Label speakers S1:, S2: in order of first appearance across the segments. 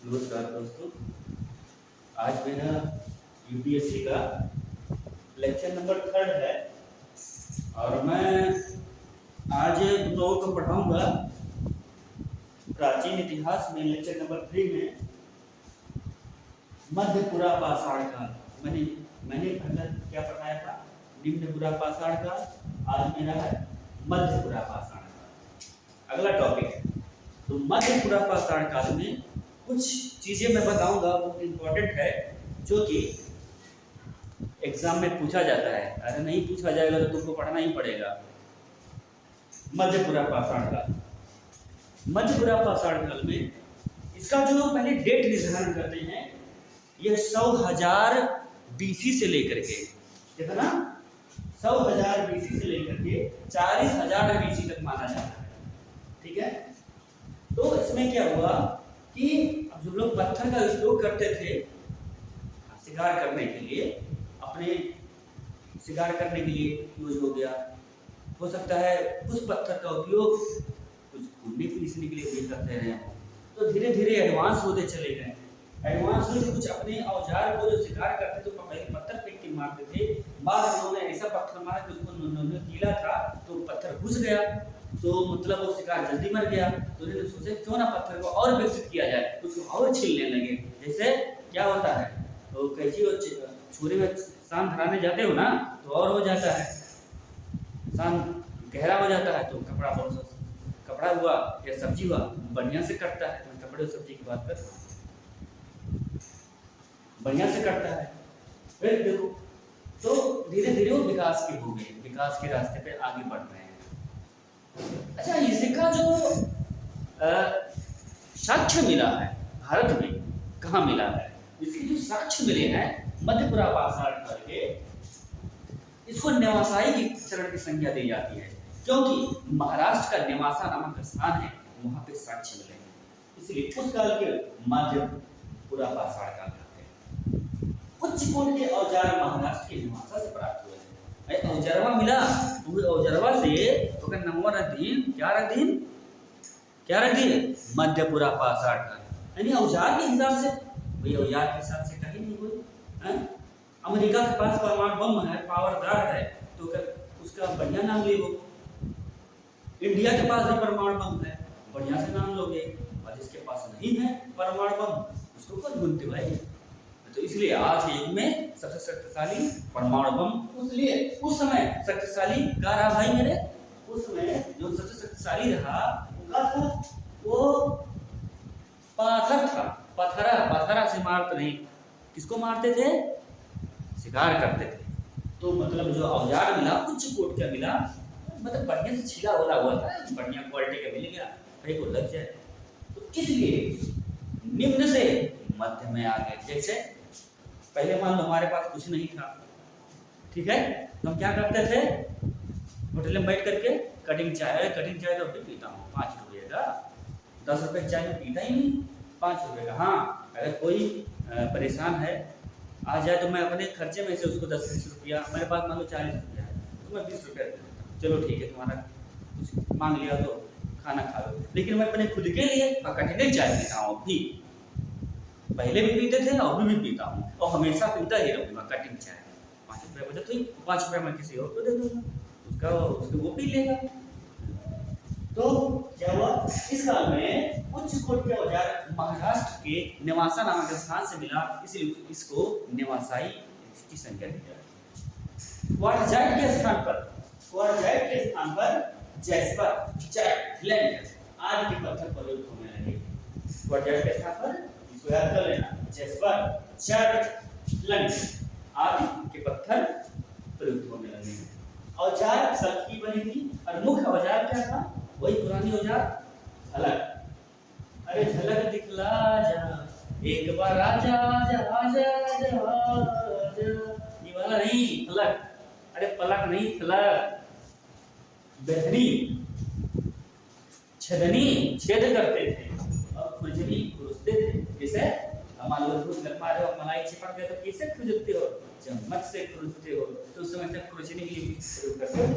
S1: नमस्कार दोस्तों। आज मेरा यूपीएससी का लेक्चर नंबर 3 है और मैं आज तुम लोगों को पढ़ाऊंगा प्राचीन इतिहास में लेक्चर नंबर 3 में मध्यपुरा पाषाण काल। मैंने पहले क्या पढ़ाया था? निम्नपुरा पाषाण काल। आज मेरा है मध्यपुरा पाषाण काल। अगला टॉपिक है तो मध्यपुरा पाषाण काल में कुछ चीजें मैं बताऊंगा, बहुत इंपॉर्टेंट है, जो कि एग्जाम में पूछा जाता है। अगर नहीं पूछा जाएगा तो तुमको पढ़ना ही पड़ेगा। मध्यपुरा पाषाण काल। मध्यपुरा पाषाण काल में इसका जो पहले डेट निर्धारण करते हैं, यह 100,000 बीसी से लेकर के कितना 100,000 बीसी से लेकर के 40,000 बीसी तक माना जाता है। ठीक है, तो इसमें क्या हुआ कि अब जो लोग पत्थर का उपयोग करते थे शिकार करने के लिए, अपने शिकार करने के लिए यूज हो गया। हो सकता है उस पत्थर का उपयोग कुछ घूमने पीसने के लिए भी करते रहे। तो धीरे धीरे एडवांस होते चले गए। एडवांस में कुछ अपने औजार को जो शिकार करते थे तो पहले पत्थर फेंक के मारते थे। बाद में उन्होंने ऐसा पत्थर मारा कि उसको गीला था तो पत्थर घुस गया, तो मतलब वो शिकार जल्दी मर गया। तो उन्होंने सोचा क्यों ना पत्थर को और विकसित किया जाए, उसको और छीलने लगे। जैसे क्या होता है, तो कैंची और छुरी में सान धराने जाते हो ना, तो और हो जाता है, सान गहरा हो जाता है तो कपड़ा हुआ या सब्जी हुआ बढ़िया से कटता है। तो कपड़े और सब्जी की बात कर, बढ़िया से कटता है। फिर देखो तो धीरे धीरे वो विकास के हो गए, विकास के रास्ते पे आगे बढ़ रहे हैं। अच्छा, इसका जो साक्ष्य मिला है भारत में, कहाँ मिला है? इसके जो साक्ष्य मिले हैं मध्यपुरा पाषाण काल के, इसको नेवासाई की चरण की संज्ञा दी जाती है, क्योंकि महाराष्ट्र का नेवासा नामक स्थान है, वहां पे साक्ष्य मिले हैं। इसलिए उस काल के मध्यपुरा पाषाण काल कहते हैं। उच्च कोटि के औजार महाराष्ट्र के नेवासा से प्राप्त हुए हैं। औजारवा मिला, औजारवा से तो का नंबर अधीन क्या रख दिए मध्यपुरा पाषाण काल। यानी औजार के हिसाब से, भाई औजार के हिसाब से कहीं नहीं हुई। अमेरिका के पास परमाणु बम है, पावरदार है, तो उसका बढ़िया नाम ले लो। इंडिया के पास भी परमाणु बम है, बढ़िया से नाम लोगे। और जिसके पास नहीं है परमाणु बम, उसको कौन भूलते भाई? तो इसलिए आज के युग में सबसे शक्तिशाली परमाणु बम, उसलिए उस समय शक्तिशाली क्या रहा भाई मेरे? उस समय जो सबसे शक्तिशाली रहा वो पाथर था। पथरा से मारते नहीं, किसको मारते थे? शिकार करते थे। तो मतलब जो औजार मिला उच्च कोट का मिला, मतलब बढ़िया से छिला होला हुआ था, बढ़िया क्वालिटी का मिल गया, कहीं को लग जाए। तो इसलिए निम्न से मध्य में आ गए। जैसे पहले मान लो हमारे पास कुछ नहीं था, ठीक है, तो हम क्या करते थे? होटल में बैठ करके कटिंग चाय तो भी पीता हूँ 5 रुपये का, 10 रुपये चाय में पीता ही नहीं, 5 रुपये का। हाँ, अगर कोई परेशान है आ जाए तो मैं अपने खर्चे में से उसको 10-20 रुपया, मेरे पास मान लो 40 रुपया है तो मैं 20 रुपया दे देता हूँ, चलो ठीक है, तुम्हारा कुछ मांग लिया तो खाना खा लो। लेकिन मैं अपने खुद के लिए कटिंग चाय पीता हूँ भी, पहले भी पीते थे और अभी भी पीता हूँ और हमेशा पीता ही रहूँगा कटिंग चाय। 5 रुपये बचा तो 5 रुपये मैं किसी और को दे दूँगा, उसको वो पी लेगा। तो क्या हुआ? इस काल में उच्च कोटि के औजार महाराष्ट्र के नेवासा नामक स्थान से मिला, इसलिए इसको नेवासाई की संज्ञा दी जाती है। क्वार्टजाइट के स्थान पर जैस्पर आदि के पत्थर प्रयुक्त होने लगे। क्वार्टजाइट के स्थान पर इसको याद कर लेना, जैस्पर आदि के पत्थर प्रयुक्त होने लगे। औजार सब की बनी थी और मुख्य औजार क्या था? वही पुरानी औजार झलक। अरे झलक दिखला जा एक बार आजा आजा आजा आजा, ये वाला नहीं फलक, अरे पलक नहीं फलक। बेहनी छदनी छेद करते थे और खुरजनी खुरसते थे। जैसे मान लो दूध गरमा रहे हो, मलाई चिपक गया तो कैसे खुरजते हो? चम्मच से खुरजते हो। तो उस समय से खुरजने के लिए प्रयोग करते हो।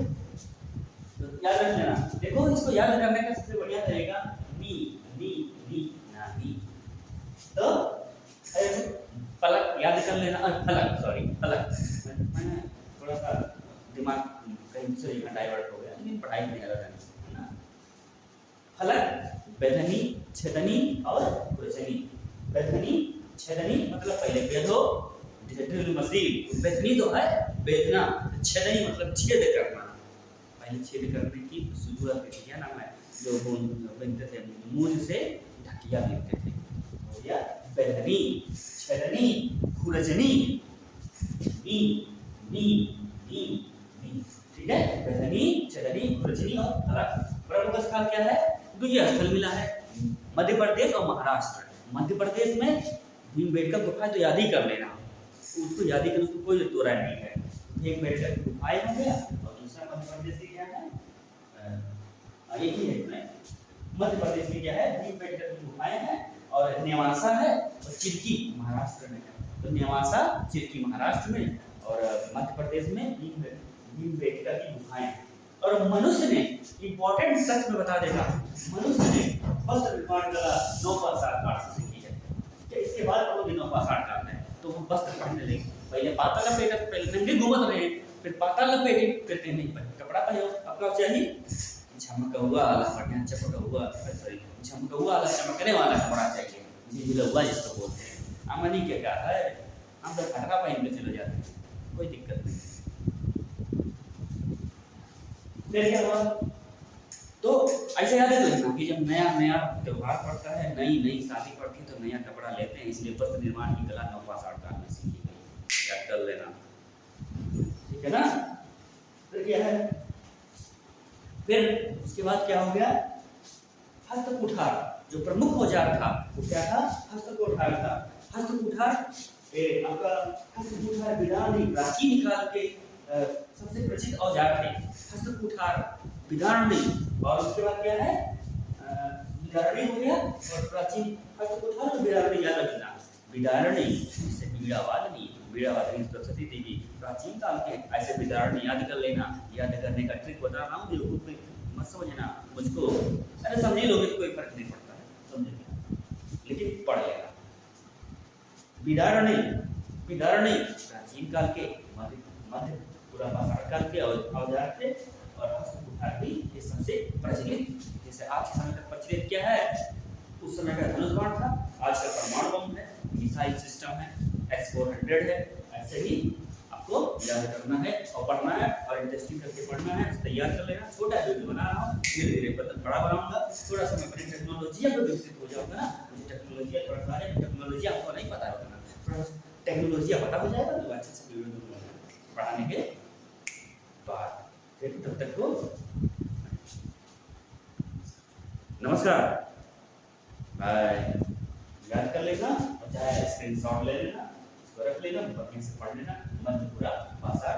S1: तो याद रख लेना। देखो, इसको याद करने का सबसे बढ़िया तरीका नी नी नी ना नी। तो फलक याद कर लेना, फलक सॉरी फलक, मैंने थोड़ा सा दिमाग कहीं से डाइवर्ट हो गया, लेकिन पढ़ाई में लगा है ना। फलक, बेधनी, छेदनी और खुरचनी। बेधनी छेदनी मतलब पहले बेधो, ड्रिल मशीन। बेधनी तो है बेधना, छेदनी मतलब छेद करना। पहले छेद करने की शुरुआत थी, क्या नाम है जो बनते थे मूंज से ढकिया बनते थे, हो गया बेधनी, छेदनी, खुरचनी। नी नी नी नी, ठीक है। बेधनी, छेदनी, खुरचनी और फलक। प्रमुख स्थल क्या है? तो ये स्थल मिला है मध्य प्रदेश और महाराष्ट्र। मध्य प्रदेश में भीमबेटका गुफा तो याद ही कर लेना, उसको याद ही करना, उसको कोई तोड़ा नहीं है। भीमबेटका गुफाएं हो गया, और दूसरा मध्य प्रदेश की क्या है, एक ही है इसमें। मध्य प्रदेश में क्या है, भीमबेटका की गुफाएं हैं, और नेवासा है और चिरकी महाराष्ट्र में है। तो नेवासा चिरकी महाराष्ट्र में, और मध्य प्रदेश में भीमबेटका की गुफाएं। और मनुष्य ने इंपॉर्टेंट तथ्य में बता देगा, मनुष्य ने वस्त्र निर्माण कला 9,7 आठ से की है। क्या इसके बाद वो 9,7 करना है तो वो वस्त्र पहनने लगे। पहले पाता लपेटा, पहले नंगे घूमत रहे, फिर पाता लपेटे, फिर नहीं पहने कपड़ा पहनो। अब क्या चाहिए, झमका हुआ वाला, बढ़िया चमका हुआ, सॉरी झमका हुआ वाला, चमकने वाला कपड़ा चाहिए, झिलझिलवा जिसको बोलते हैं। अमनी के क्या है, हम तो फटका पहन के चले जाते हैं, कोई दिक्कत नहीं। फिर क्या हुआ, तो ऐसे याद है तो कि जब नया नया त्योहार पड़ता है, नई नई शादी पड़ती है, तो नया कपड़ा लेते हैं, इसलिए वस्त्र निर्माण की कला 9,7 काल में सीखी गई। याद कर लेना, ठीक है ना। फिर क्या है, फिर उसके बाद क्या हो गया, हस्तकुठार जो प्रमुख औजार था वो क्या था, हस्तकुठार था। हस्तकुठार आपका हस्तकुठार विदारणी प्राचीन काल के सबसे प्रसिद्ध औजार थे, हस्तकुठार विदारणी। और उसके बाद क्या है, विदारणी हो गया, और प्राचीन हस्तकुठार और विदारणी याद रखना। विदारणी जिससे बीड़ावादनी, बीड़ावादनी सरस्वती देवी प्राचीन काल के, ऐसे विदारणी याद कर लेना। याद करने का ट्रिक बता रहा हूँ, बेवकूफ में मत समझना मुझको, अरे समझे लोगे तो कोई फर्क नहीं पड़ता है, समझे, लेकिन पढ़ लेना। विदारणी, विदारणी प्राचीन काल के, मध्य पुरापाषाण काल के औजार थे, और हस्तकुठार भी ये सबसे प्रचलित, जैसे आज के समय तक प्रचलित क्या है, उस समय का धनुष बाण था, आज का परमाणु बम है, मिसाइल सिस्टम है, S-400 है। ऐसे ही आपको याद करना है और पढ़ना है, और इंटरेस्टिंग करके पढ़ना है, तैयार कर लेना। छोटा वीडियो बना रहा हूँ, धीरे धीरे बड़ा बनाऊंगा, थोड़ा सा मैं अपनी टेक्नोलॉजी पर विकसित हो जाऊंगा ना। मुझे टेक्नोलॉजी थोड़ा सा है, टेक्नोलॉजी आपको नहीं पता होगा ना, थोड़ा टेक्नोलॉजी पता हो जाएगा तो अच्छे से वीडियो दूंगा पढ़ाने के बाद। फिर तब तक को नमस्कार, बाय। याद कर लेना, और चाहे स्क्रीनशॉट ले लेना, इसको रख लेना, बढ़िया से पढ़ लेना। मध्य पुरा भाषा